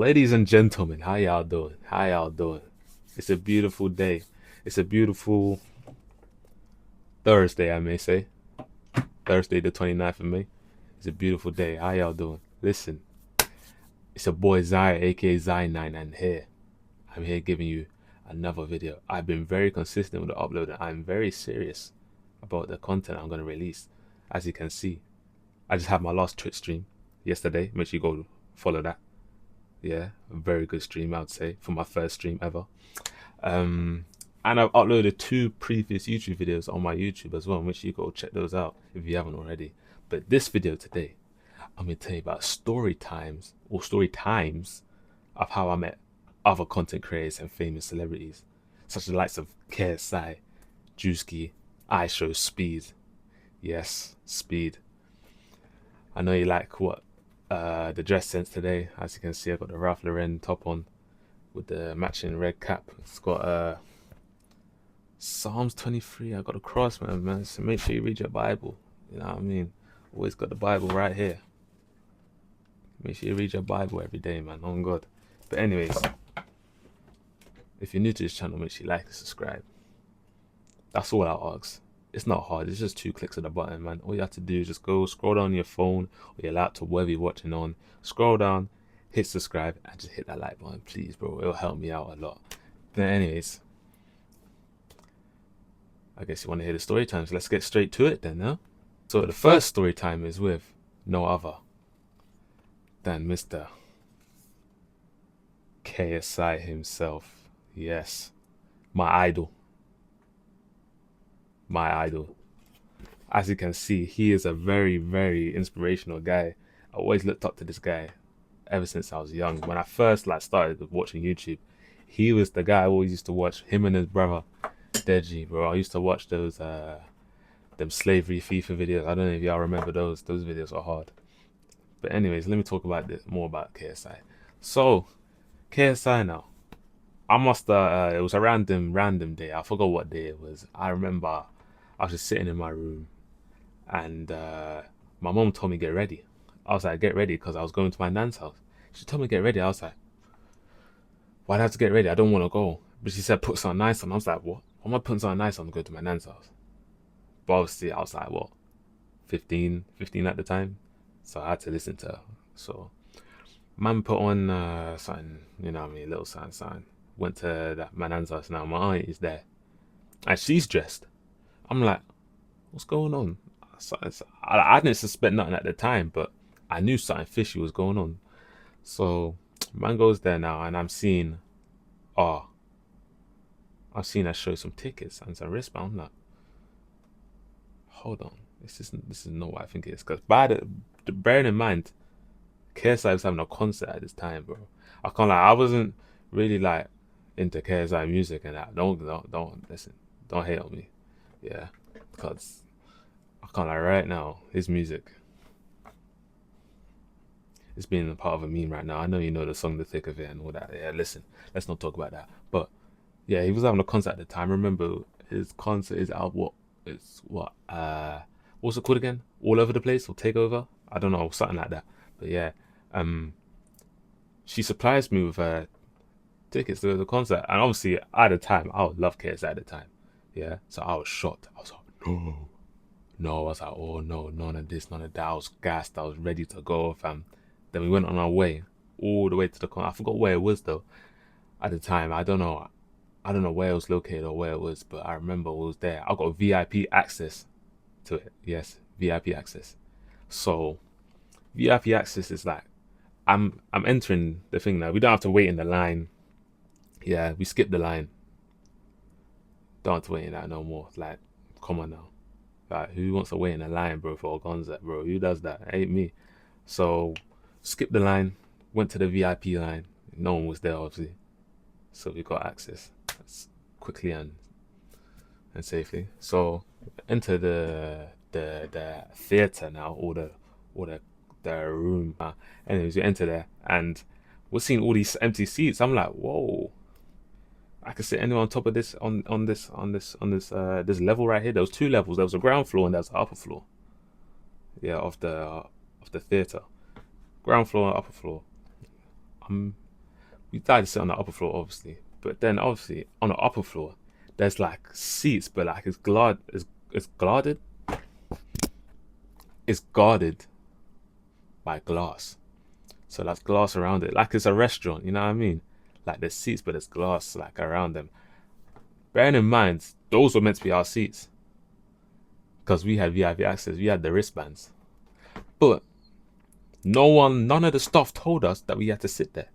Ladies and gentlemen, how y'all doing? How y'all doing? It's a beautiful day. It's a beautiful Thursday, I may say. Thursday, the 29th of May. It's a beautiful day. How y'all doing? Listen, it's a boy Zai, aka Zai9, and here. I'm here giving you another video. I've been very consistent with the upload, and I'm very serious about the content I'm going to release. As you can see, I just had my last Twitch stream yesterday. Make sure you go follow that. Yeah, a very good stream, I would say, for my first stream ever. And I've uploaded 2 previous YouTube videos on my YouTube as well. Make sure you go check those out if you haven't already. But this video today, I'm going to tell you about story times of how I met other content creators and famous celebrities, such as the likes of KSI, Drewski, iShow, Speed. Yes, Speed. I know you like the dress sense today. As you can see, I got the Ralph Lauren top on with the matching red cap. It's got Psalms 23. I got a cross, man. So make sure you read your Bible. You know what I mean? Always got the Bible right here. Make sure you read your Bible every day, man. On God. But anyways, if you're new to this channel, make sure you like and subscribe. That's all I ask. It's not hard. It's just 2 clicks of the button, man. All you have to do is just go scroll down your phone or your laptop, wherever you're watching on. Scroll down, hit subscribe, and just hit that like button, please, bro. It'll help me out a lot. But anyways, I guess you want to hear the story time, so let's get straight to it then, huh? So the first story time is with no other than Mr. KSI himself. Yes, my idol. My idol. As you can see, he is a very, very inspirational guy. I always looked up to this guy ever since I was young. When I first started watching YouTube, he was the guy I always used to watch. Him and his brother Deji, bro. I used to watch those them slavery FIFA videos. I don't know if y'all remember those. Those videos are hard. But anyways, let me talk about more about KSI. So KSI now. I must it was a random day. I forgot what day it was. I remember I was just sitting in my room and my mom told me get ready. I was like, get ready, because I was going to my nan's house. She told me get ready. I was like, why do I have to get ready? I don't want to go. But she said put something nice on. I was like, what? Why am I putting something nice on to go to my nan's house? But obviously I was like, what, 15 at the time? So I had to listen to her. So man put on something, you know what I mean, a little something. Went to my nan's house now. My aunt is there. And she's dressed. I'm like, what's going on? So I didn't suspect nothing at the time, but I knew something fishy was going on. So man goes there now, and I'm seeing her show some tickets and some wristband. I'm like, hold on, this is not what I think it is. Because bearing in mind, KSI was having a concert at this time, bro. I can't lie, I wasn't really like into KSI music and that. Don't listen. Don't hate on me, yeah, because I can't lie, right now, his music is being a part of a meme right now. I know you know the song The Thick of It and all that. Yeah, listen, let's not talk about that. But yeah, he was having a concert at the time. Remember his concert is out what's it called again? All Over the Place or Takeover? I don't know, something like that. But yeah, she surprised me with tickets to the concert. And obviously at the time, I would love KSI at the time. Yeah, so I was shocked. I was like, no. I was like, oh no, none of this, none of that. I was gassed. I was ready to go, fam. Then we went on our way, all the way to the concert. I forgot where it was though. At the time, I don't know where it was located or where it was, but I remember it was there. I got VIP access to it. Yes, VIP access. So VIP access is like, I'm entering the thing now. We don't have to wait in the line. Yeah, we skip the line. Don't have to wait in that no more. Like, come on now. Like, who wants to wait in a line, bro, for a concert, bro? Who does that? Ain't me. So, skip the line, went to the VIP line. No one was there, obviously. So we got access quickly and safely. So, enter the theater now, or the room. Anyways, we enter there, and we're seeing all these empty seats. I'm like, whoa. I could sit anywhere on top of this this level right here. There was 2 levels. There was a ground floor and there was an upper floor. Yeah, of the theater. Ground floor and upper floor. I'm We decided to sit on the upper floor, obviously. But then, obviously, on the upper floor, there's like seats, but like it's guarded. It's guarded by glass. So that's glass around it, like it's a restaurant. You know what I mean? Like there's seats, but there's glass like around them. Bearing in mind, those were meant to be our seats because we had VIP access. We had the wristbands, but none of the staff told us that we had to sit there.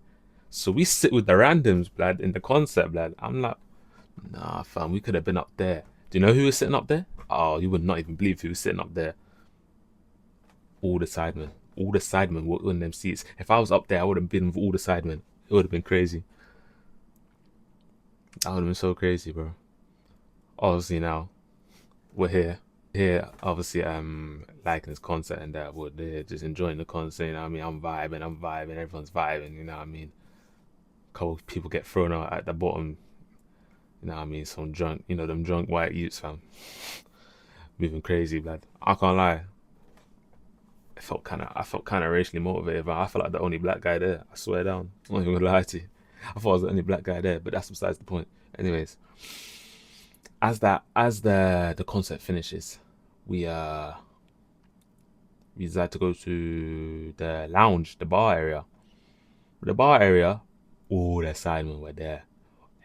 So we sit with the randoms, blood, in the concert, blood. I'm like, nah, fam, we could have been up there. Do you know who was sitting up there? Oh, you would not even believe who was sitting up there. All the sidemen. All the sidemen were in them seats. If I was up there, I would have been with all the sidemen. It would have been crazy. That would have been so crazy, bro. Obviously now, we're here. Here, obviously, liking this concert and that. We're there just enjoying the concert, you know what I mean? I'm vibing, everyone's vibing, you know what I mean? A couple of people get thrown out at the bottom, you know what I mean? Some drunk, you know, them drunk white youths, fam. Moving crazy, blood. I can't lie. I felt kind of racially motivated, but I felt like the only black guy there. I swear down. I'm not even gonna lie to you. I thought I was the only black guy there, but that's besides the point. Anyways, as the concert finishes, we we decide to go to the lounge, the bar area. The bar area, all the sidemen were there.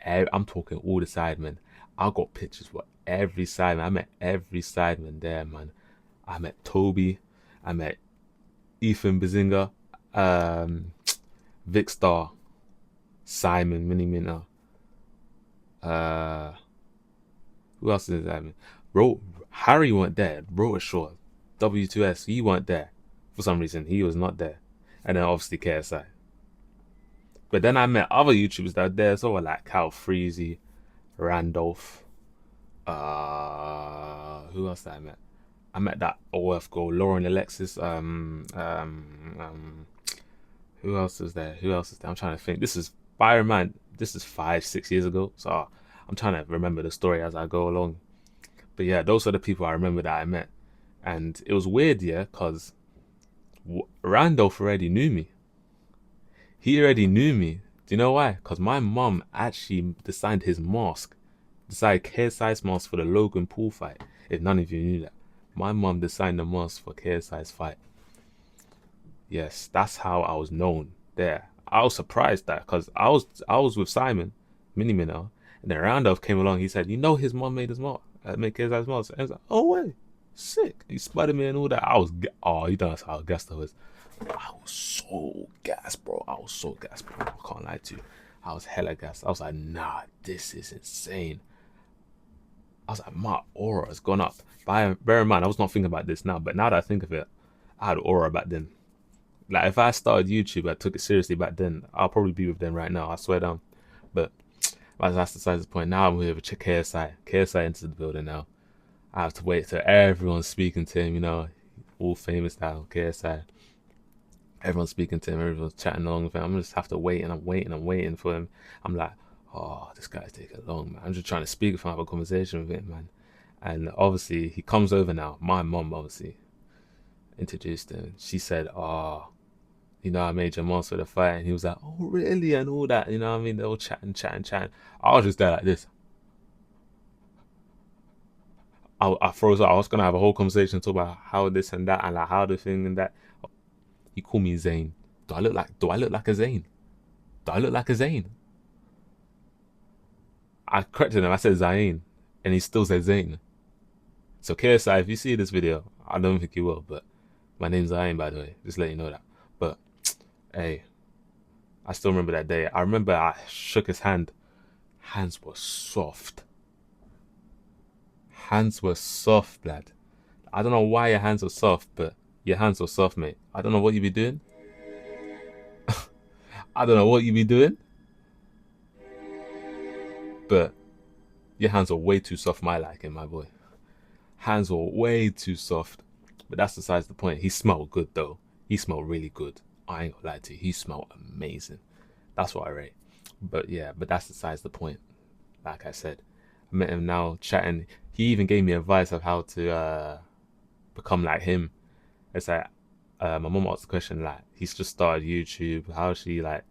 I'm talking all the sidemen. I got pictures with every sideman. I met every sideman there, man. I met Toby. I met Ethan Bazinga, Vic Star, Simon, Mini Minter. Uh, who else is that? Harry weren't there. Rota Short, W2S, he weren't there. For some reason, he was not there. And then obviously KSI. But then I met other YouTubers that were there, so like Cal Freezy, Randolph. Who else did I met? I met that OF girl, Lauren Alexis. Who else is there? I'm trying to think. This is Byron Man. This is 5, 6 years ago. So I'm trying to remember the story as I go along. But yeah, those are the people I remember that I met. And it was weird, yeah, because Randolph already knew me. He already knew me. Do you know why? Because my mum actually designed his mask. Designed KSI's mask for the Logan Paul fight. If none of you knew that. My mum designed the mask for KSI's fight. Yes, that's how I was known there. I was surprised that because I was with Simon, Mini Minnow, and then Randolph came along. He said, "You know, his mom made his mask, made KSI's mask." And I was like, "Oh wait, sick." He spotted me and all that. You don't know how gassed I was. I was so gassed, bro. I was so gassed, bro. I can't lie to you. I was hella gassed. I was like, nah, this is insane. I was like, my aura has gone up. Bear in mind, I was not thinking about this now, but now that I think of it, I had aura back then. Like, if I started YouTube, I took it seriously back then, I'll probably be with them right now, I swear down. But that's besides the point. Now I'm here with KSI. KSI enters the building now. I have to wait till everyone's speaking to him, you know, all famous now, KSI. Everyone's speaking to him, everyone's chatting along with him. I'm just have to wait, and I'm waiting for him. I'm like, oh, this guy's taking long, man. I'm just trying to speak with him, have a conversation with him, man. And obviously, he comes over now. My mom, obviously, introduced him. She said, oh, you know, I made your mask for the fight. And he was like, oh, really? And all that, you know what I mean? They all chatting. I was just there like this. I froze up. I was going to have a whole conversation, talk about how this and that, and like how the thing and that. He called me Zane. Do I look like a Zane? Do I look like a Zane? I corrected him. I said Zayn, and he still said Zane. So KSI, if you see this video, I don't think you will, but my name's Zayn, by the way. Just let you know that. But hey, I still remember that day. I remember I shook his hand. Hands were soft. Hands were soft, lad. I don't know why your hands were soft, but your hands were soft, mate. I don't know what you be doing. I don't know what you be doing. But your hands are way too soft, my liking, my boy. Hands were way too soft. But that's besides the point. He smelled good, though. He smelled really good. I ain't gonna lie to you. He smelled amazing. That's what I rate. But yeah, but that's besides the point. Like I said, I met him now chatting. He even gave me advice of how to become like him. It's like my mom asked the question, like, he's just started YouTube. How should he like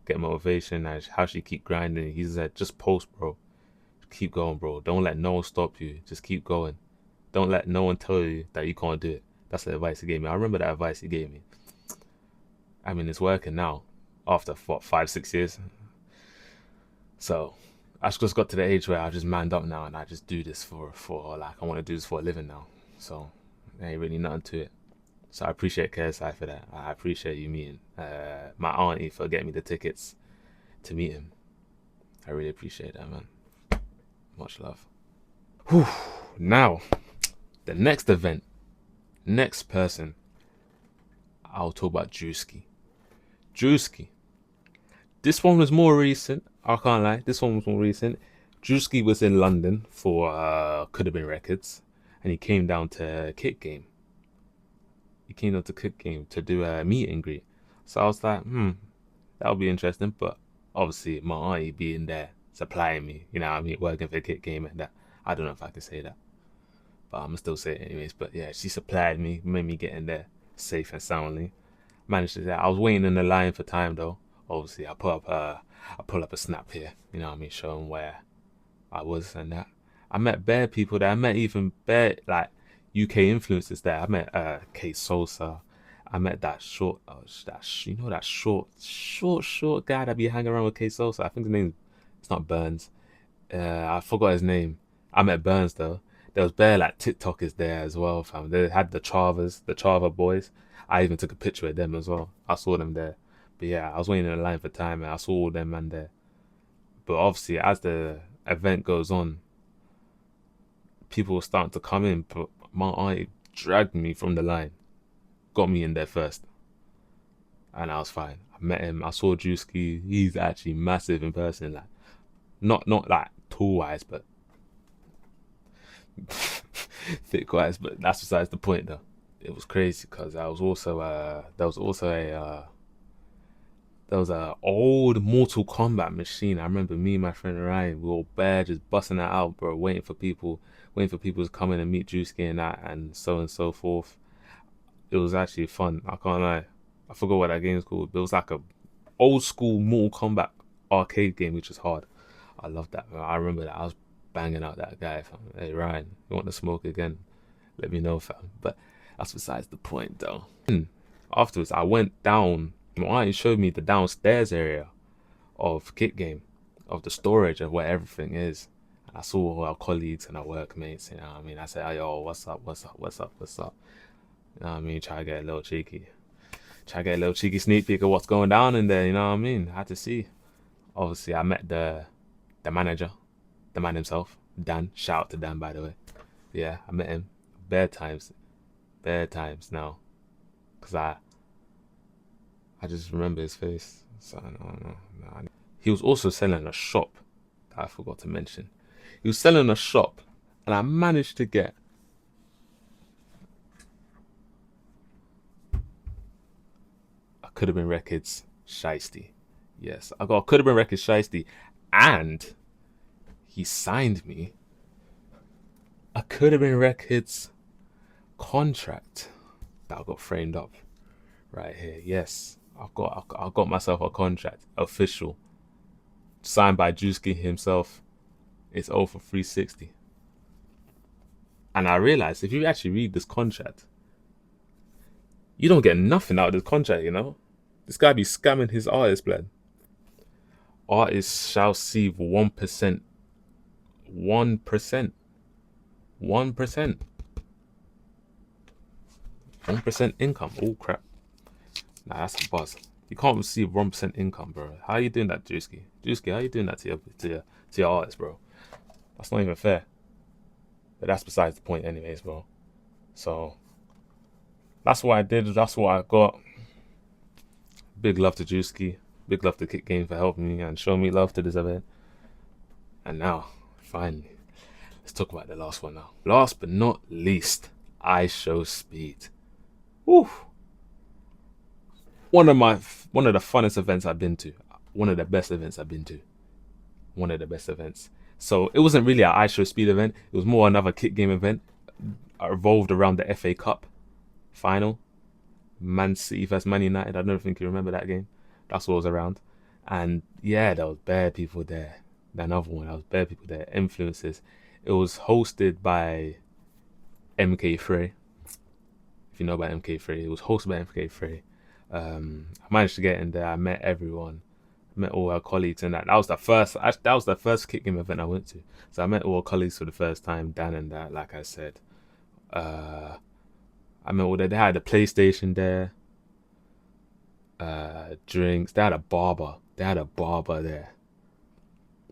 get motivation and how she keep grinding. He said, just post, bro. Keep going, bro. Don't let no one stop you. Just keep going. Don't let no one tell you that you can't do it. That's the advice he gave me. I remember that advice he gave me. I mean, it's working now after, what, 5, 6 years? So I just got to the age where I just manned up now and I just do this for like, I want to do this for a living now. So there ain't really nothing to it. So I appreciate KSI for that. I appreciate you meeting my auntie for getting me the tickets to meet him. I really appreciate that, man. Much love. Whew. Now, the next event, next person, I'll talk about Drewski. Drewski. This one was more recent. I can't lie. This one was more recent. Drewski was in London for Could Have Been Records, and he came down to Kick Game. He came down to Kick Game to do a meet and greet. So I was like, that'll be interesting. But obviously, my auntie being there, supplying me, you know what I mean, working for Kick Game and that. I don't know if I can say that, but I'm gonna still say it anyways. But yeah, she supplied me, made me get in there safe and soundly. Managed to. I was waiting in the line for time though. Obviously, I pull up a snap here, you know what I mean, showing where I was and that. I met bare people there. I met even bare like UK influencers there. I met Kate Sosa. I met that short guy that be hanging around with Kate Sosa. I think his name, it's not Burns. I forgot his name. I met Burns though. There was bare like TikTokers there as well, fam. They had the Chava boys. I even took a picture of them as well. I saw them there. But yeah, I was waiting in the line for time and I saw all them man there. But obviously, as the event goes on, people were starting to come in. But my auntie dragged me from the line, got me in there first, and I was fine. I met him. I saw Drewski. He's actually massive in person. Like, not like tall wise, but thick wise. But that's besides the point, though. It was crazy because I was also there was a old Mortal Kombat machine. I remember me and my friend Ryan, we were all bare just busting that out, bro, waiting for people to come in and meet Drewski and that, and so forth. It was actually fun. I can't lie. I forgot what that game's called. But it was like a old school Mortal Kombat arcade game, which is hard. I love that. I remember that. I was banging out that guy, fam. Hey Ryan, you want to smoke again? Let me know, fam. But that's besides the point, though. Afterwards, I went down. My auntie showed me the downstairs area of Kick Game, of the storage of where everything is. And I saw all our colleagues and our workmates, you know what I mean? I said, "Hey, yo, what's up? You know what I mean? Try to get a little cheeky. Sneak peek of what's going down in there, you know what I mean? I had to see. Obviously, I met the manager, the man himself, Dan. Shout out to Dan, by the way. Yeah, I met him bare times now. Because I just remember his face. So, no. He was also selling a shop that I forgot to mention. He was selling a shop, and I managed to get a Could Have Been Records Shiesty. Yes, I got a Could Have Been Records Shiesty, and he signed me a Could Have Been Records contract that I got framed up right here. Yes, I got myself a contract, official, signed by Drewski himself. It's all for 360. And I realized if you actually read this contract, you don't get nothing out of this contract, you know? This guy be scamming his artist, blood. Artists shall receive 1%. 1%. 1% income. Oh crap. Nah, that's a buzz. You can't receive 1% income, bro. How are you doing that, Drewski? How are you doing that to your artist, bro? That's not even fair. But that's besides the point anyways, bro. So that's what I did. That's what I got. Big love to Drewski. Big love to Kick Game for helping me and showing me love to this event. And now, finally, let's talk about the last one now. Last but not least, IShowSpeed. Woo! One of the funnest events I've been to. One of the best events I've been to. One of the best events. So it wasn't really an IShowSpeed event. It was more another Kick Game event. Revolved around the FA Cup final. Man City vs Man United. I don't think you remember that game. That's what was around. And yeah, there was bare people there. Another one, there was bare people there. Influencers. It was hosted by MK Frey. If you know about MK Frey, it was hosted by MK Frey. I managed to get in there. I met everyone. I met all our colleagues, and that was the first. That was the first kick game event I went to. So I met all our colleagues for the first time. Dan and that, like I said. I met all that. They had a PlayStation there. Drinks. They had a barber. They had a barber there.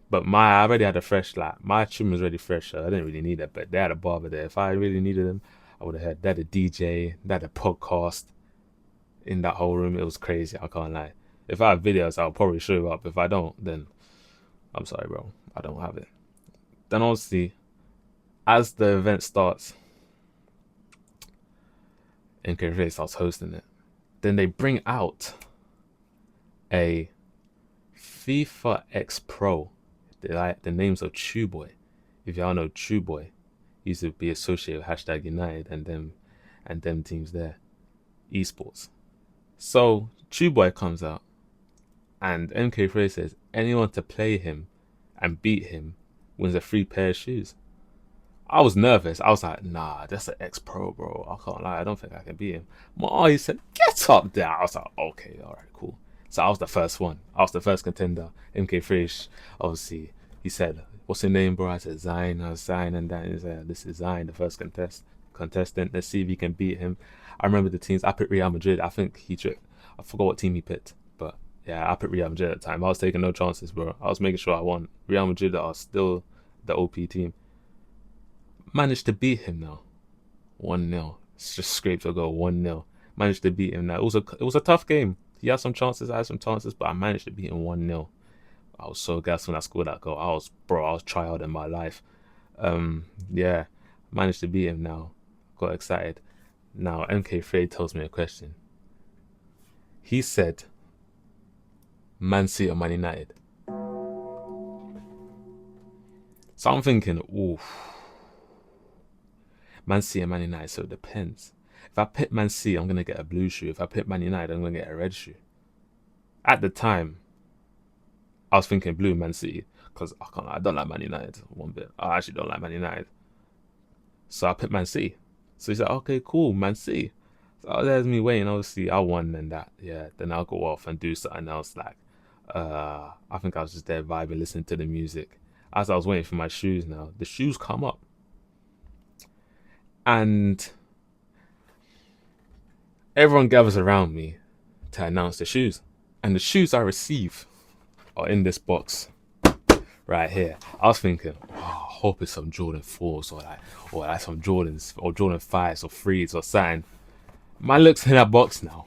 But I already had a fresh, like, my trim was already fresh, so I didn't really need it. But they had a barber there. If I really needed them, I would have had. They had a DJ, they had a podcast in that whole room. It was crazy. I can't lie. If I have videos, I'll probably show you up. If I don't, then I'm sorry, bro. I don't have it. Then obviously, as the event starts, NK starts hosting it. Then they bring out a FIFA X Pro. The names of Chuboy. If y'all know Chuboy, he used to be associated with hashtag United and them teams there. Esports. So Chuboy comes out and MK Frey says anyone to play him and beat him wins a free pair of shoes. I was nervous. I was like, nah, that's an X Pro, bro. I can't lie. I don't think I can beat him. He said, get up there. I was like, okay, all right, cool. So I was the first one. I was the first contender. MK Fresh, obviously, he said, what's your name, bro? I said, Zion. I was Zion, and that is, this is Zion, the first contestant. Let's see if he can beat him. I remember the teams. I picked Real Madrid. I think I forgot what team he picked. But yeah, I picked Real Madrid at the time. I was taking no chances, bro. I was making sure I won. Real Madrid are still the OP team. Managed to beat him now. 1-0. It's just scraped a goal. 1-0. Managed to beat him now. It was a tough game. He had some chances, I had some chances, but I managed to beat him 1-0. I was so gassed when I scored that goal. I was tryhard in my life. Yeah, managed to beat him now. Got excited. Now MK Frey tells me a question. He said, Man City or Man United. So I'm thinking, oof. Man City and Man United, so it depends. If I pick Man City, I'm gonna get a blue shoe. If I pick Man United, I'm gonna get a red shoe. At the time, I was thinking blue Man City because I don't like Man United one bit. I actually don't like Man United, so I picked Man City. So he said, "Okay, cool, Man City." So there's me waiting. Obviously, I won and that. Yeah, then I'll go off and do something else. Like, I think I was just there vibing, listening to the music. As I was waiting for my shoes, now the shoes come up, and everyone gathers around me to announce the shoes. And the shoes I receive are in this box right here. I was thinking, oh, I hope it's some Jordan 4s or like some Jordans or Jordan 5s or 3s or something. Man looks in that box now.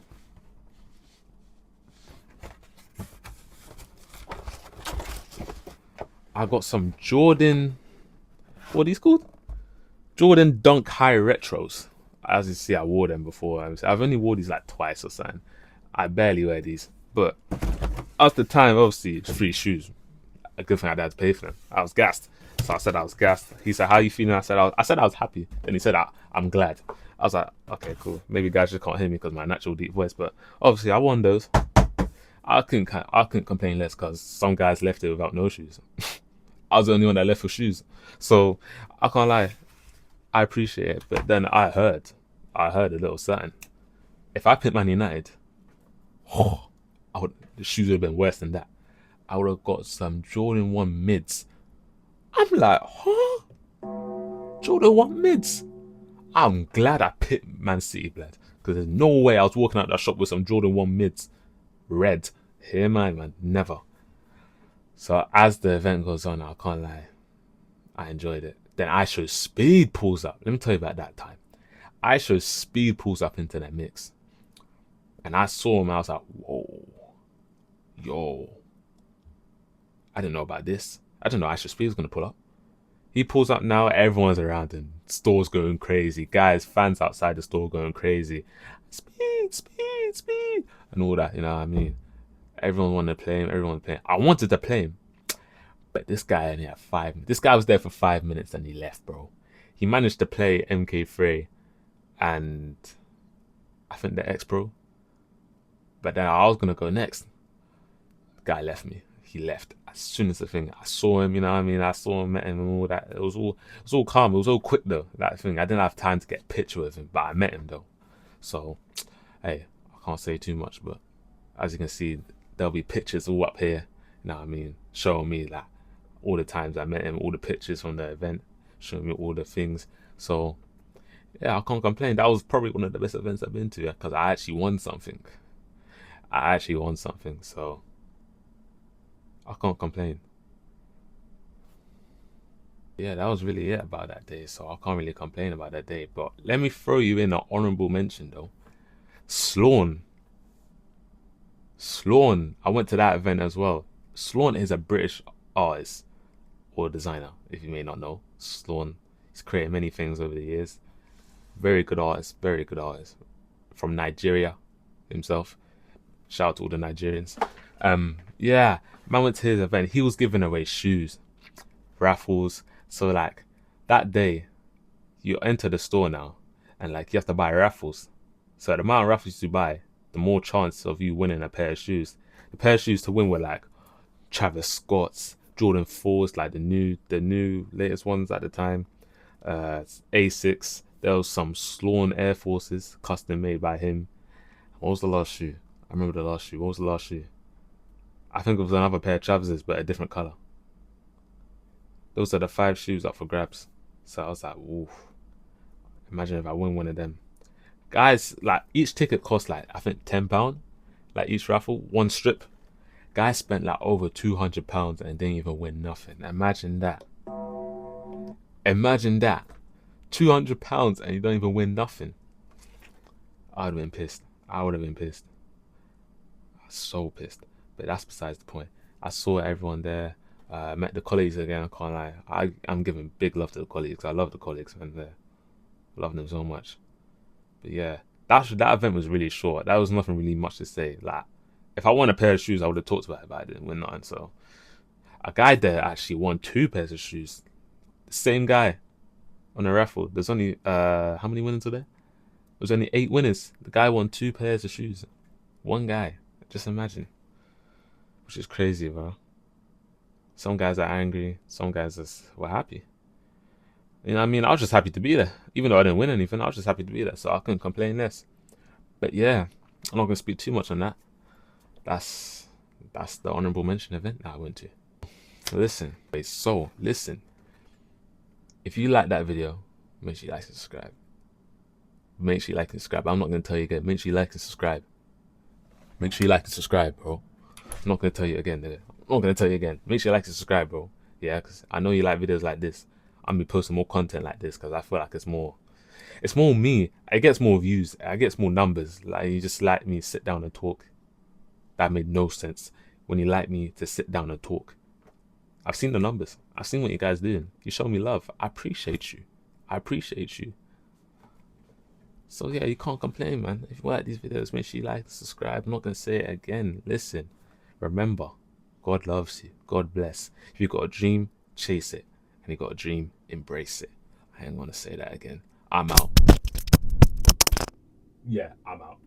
I got some Jordan, what are these called? Jordan Dunk High Retros. As you see, I wore them before. I've only wore these like twice or something. I barely wear these. But at the time, obviously, it's free shoes. A good thing I had to pay for them. I was gassed. So I said I was gassed. He said, how you feeling? I said I was happy. Then he said, I'm glad. I was like, okay, cool. Maybe guys just can't hear me because my natural deep voice. But obviously, I won those. I couldn't complain less because some guys left it without no shoes. I was the only one that left with shoes. So I can't lie. I appreciate it. But then I heard a little something. If I picked Man United, the shoes would have been worse than that. I would have got some Jordan 1 mids. I'm like, huh? Jordan 1 mids? I'm glad I picked Man City, blood. Because there's no way I was walking out that shop with some Jordan 1 mids. Red. Here, man. Never. So as the event goes on, I can't lie. I enjoyed it. Then ISO Speed pulls up. Let me tell you about that time. ISO Speed pulls up into that mix. And I saw him, I was like, whoa. Yo. I didn't know about this. I didn't know ISO Speed was going to pull up. He pulls up now, everyone's around him. Store's going crazy. Guys, fans outside the store going crazy. Speed, speed, speed. And all that, you know what I mean? Everyone wanted to play him. Everyone was playing. I wanted to play him. But this guy only had 5 minutes. This guy was there for 5 minutes and he left, bro. He managed to play MK Frey and I think the X Pro. But then I was going to go next. Guy left me. He left as soon as the thing. I saw him, you know what I mean? I saw him, met him and all that. It was all calm. It was all quick though, that thing. I didn't have time to get a picture with him, but I met him though. So, hey, I can't say too much, but as you can see, there'll be pictures all up here, you know what I mean? Showing me that all the times I met him, all the pictures from the event, showing me all the things. So, yeah, I can't complain. That was probably one of the best events I've been to because I actually won something. So I can't complain. Yeah, that was really it about that day. So I can't really complain about that day. But let me throw you in an honorable mention though. Sloan. I went to that event as well. Sloan is a British artist or designer, if you may not know. Sloan, he's created many things over the years. Very good artist, from Nigeria himself. Shout out to all the Nigerians. Yeah, man went to his event. He was giving away shoes, raffles. So like that day, you enter the store now, and like you have to buy raffles. So the amount of raffles you buy, the more chance of you winning a pair of shoes. The pair of shoes to win were like Travis Scott's, Jordan 4s, like the new latest ones at the time. Asics. There was some Sloan Air Forces, custom made by him. What was the last shoe? I remember the last shoe. What was the last shoe? I think it was another pair of Travis's, but a different color. Those are the 5 shoes up for grabs. So I was like, oof. Imagine if I win one of them. Guys, like each ticket cost like I think £10. Like each raffle, one strip. Guys spent like over £200 and didn't even win nothing. Imagine that. £200 and you don't even win nothing. I would have been pissed. So pissed. But that's besides the point. I saw everyone there. Met the colleagues again. I can't lie. I'm giving big love to the colleagues. I love the colleagues, man. There, love them so much. But yeah, that event was really short. That was nothing really much to say. Like, if I won a pair of shoes, I would have talked about it, but I didn't win nothing. So, a guy there actually won 2 pairs of shoes. The same guy on a raffle. There's only how many winners are there? There's only 8 winners. The guy won 2 pairs of shoes. One guy. Just imagine. Which is crazy, bro. Some guys are angry. Some guys were happy. You know what I mean? I was just happy to be there. Even though I didn't win anything, I was just happy to be there. So I couldn't complain less. But yeah, I'm not going to speak too much on that. That's the honorable mention event that I went to. Listen. If you like that video, make sure you like and subscribe. I'm not going to tell you again. Make sure you like and subscribe. Bro. I'm not going to tell you again, nigga. I'm not going to tell you again. Make sure you like and subscribe, bro. Yeah, because I know you like videos like this. I'm be posting more content like this because I feel like it's more me. It gets more views. It gets more numbers. Like, you just like me sit down and talk. That made no sense. When you like me to sit down and talk. I've seen the numbers. I've seen what you guys doing. You show me love. I appreciate you. So yeah, you can't complain, man. If you like these videos, make sure you like, subscribe. I'm not going to say it again. Listen, remember, God loves you. God bless. If you got a dream, chase it. And you got a dream, embrace it. I ain't going to say that again. I'm out. Yeah, I'm out.